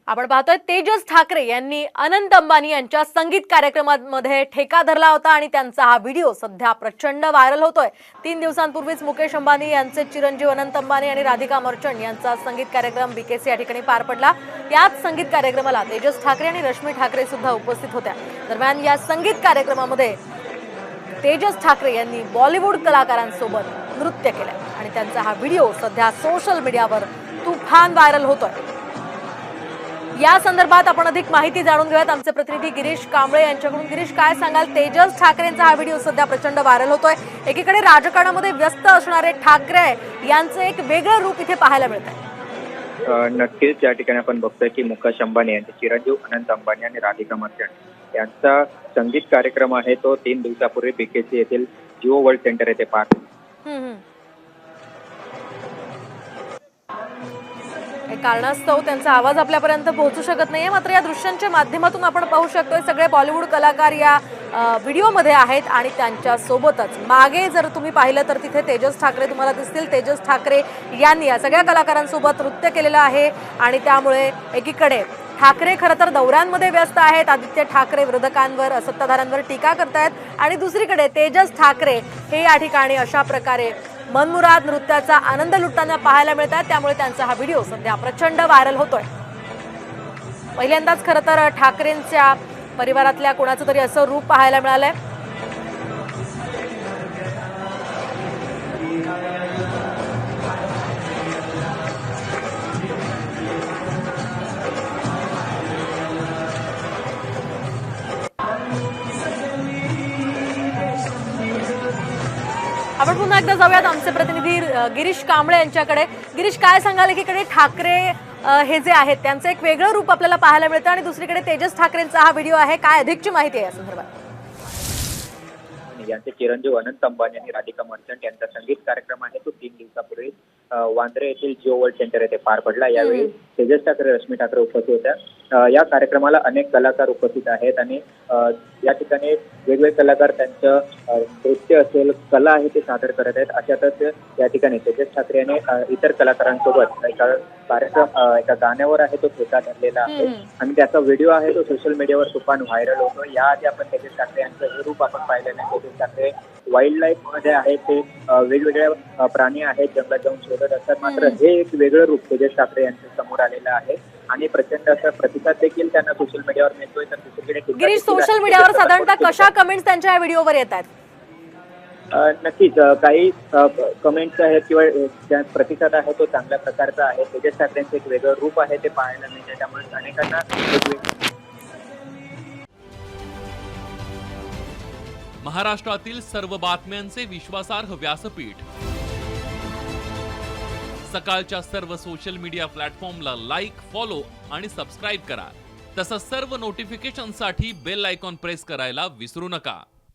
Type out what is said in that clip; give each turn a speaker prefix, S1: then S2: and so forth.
S1: आपण पाहतोय तेजस ठाकरे यांनी अनंत अंबानी यांच्या संगीत कार्यक्रमामध्ये ठेका धरला होता आणि त्यांचा हा व्हिडिओ सध्या प्रचंड व्हायरल होतोय। 3 दिवसांपूर्वीच मुकेश अंबानी यांचे चिरंजीव अनंत अंबानी आणि राधिका मर्चंट यांचा संगीत कार्यक्रम बीकेसी या ठिकाणी पार पडला। याच संगीत कार्यक्रमाला तेजस ठाकरे आणि रश्मी ठाकरे सुद्धा उपस्थित होत्या। दरम्यान या संगीत कार्यक्रमामध्ये तेजस ठाकरे यांनी बॉलिवूड कलाकारांसोबत नृत्य केले आणि त्यांचा हा व्हिडिओ सध्या सोशल मीडियावर तुफान व्हायरल होतोय। या संदर्भात आपण अधिक माहिती जाणून घेऊयात आमचे प्रतिनिधी गिरीश कांबळे यांच्याकडून। गिरीश, काय सांगाल? तेजस ठाकरेंचा हा व्हिडिओ सध्या प्रचंड व्हायरल होतोय। एकीकडे राजकारणामध्ये व्यस्त असणारे ठाकरे यांचं एक वेगळं रूप इथे पाहायला मिळतंय।
S2: नक्कीच या ठिकाणी आपण बघतोय की मुकेश अंबानी यांचे चिरंजीव अनंत अंबानी आणि राधिका मर्चंट यांचा संगीत कार्यक्रम आहे तो 3 दिवसापूर्वी बीकेसी येथील जिओ वर्ल्ड सेंटर येथे पार
S1: कारणास्तव त्यांचा आवाज आपल्यापर्यंत पोहोचू शकत नाहीये। मात्र या दृश्यांच्या माध्यमातून आपण पाहू शकतोय सगळे बॉलिवूड कलाकार या व्हिडिओमध्ये आहेत आणि त्यांच्या सोबतच मागे जर तुम्ही पाहिलं तर तिथे तेजस ठाकरे तुम्हाला दिसतील। तेजस ठाकरे यांनी या सगळ्या कलाकारांसोबत नृत्य केलेलं आहे आणि त्यामुळे एकीकडे ठाकरे खरं तर दौऱ्यांमध्ये व्यस्त आहेत। आदित्य ठाकरे विरोधकांवर सत्ताधाऱ्यांवर टीका करतायत आणि दुसरीकडे तेजस ठाकरे हे या ठिकाणी अशा प्रकारे मनमुराद नृत्याचा आनंद लुटताना पाहायला मिळतात। त्यामुळे त्यांचा हा व्हिडिओ सध्या प्रचंड व्हायरल होतोय। पहिल्यांदाच खरं तर ठाकरेंच्या परिवारातल्या कोणाचं तरी असं रूप पाहायला मिळालंय। आपण पुन्हा एकदा जाऊयात आमचे प्रतिनिधी गिरीश कांबळे यांच्याकडे। गिरीश, काय सांगाल? एकीकडे ठाकरे हे जे आहेत त्यांचं एक वेगळं रूप आपल्याला पाहायला मिळतं आणि दुसरीकडे तेजस ठाकरेंचा हा व्हिडिओ आहे, काय अधिकची माहिती आहे या संदर्भात?
S2: यांचे चिरंजीव अनंत अंबानी आणि राधिका मर्चंट यांचा संगीत कार्यक्रम आहे तो 3 दिवसापूर्वी वांद्रे येथील जिओ वर्ल्ड सेंटर येथे पार पडला। यावेळी तेजस ठाकरे रश्मी ठाकरे उपस्थित होत्या। या कार्यक्रमाला अनेक कलाकार उपस्थित आहेत आणि या ठिकाणी वेगवेगळे कलाकार त्यांचं नृत्य असेल कला आहे ते सादर करत आहेत। अशातच या ठिकाणी तेजस ठाकरे यांनी इतर कलाकारांसोबत एका गाण्यावर आहे तो ठेका धरलेला आहे आणि त्याचा व्हिडिओ आहे तो सोशल मीडियावर तुफान व्हायरल होतो। याआधी आपण तेजस ठाकरे यांचं हे रूप आपण पाहिलं नाही। तेजस ठाकरे वाईल्ड लाईफ मध्ये आहेत, ते वेगवेगळ्या प्राणी आहेत जंगलात जाऊन शोधत असतात। मात्र हे एक वेगळं रूप तेजस ठाकरे यांच्या समोर आलेलं आहे आणि प्रचंड असा प्रतिसाद देखील त्यांना सोशल मीडियावर मिळतोय। तर दुसरीकडे
S1: गिरीश, सोशल मीडियावर साधारणतः कशा कमेंट्स त्यांच्या या व्हिडिओवर येतात?
S2: नक्कीच काही कमेंट्स आहेत किंवा ज्या प्रतिसाद आहे तो चांगल्या प्रकारचा आहे। तेजस ठाकरेंचं एक वेगळं रूप आहे ते पाहायला मिळते, त्यामुळे अनेकांना
S3: महाराष्ट्रातील सर्व बातम्यांचे विश्वासार्ह व्यासपीठ सकाळच्या सर्व सोशल मीडिया प्लॅटफॉर्मला लाईक, फॉलो आणि सबस्क्राईब करा। तसंच सर्व नोटिफिकेशनसाठी बेल आयकॉन प्रेस करायला विसरू नका।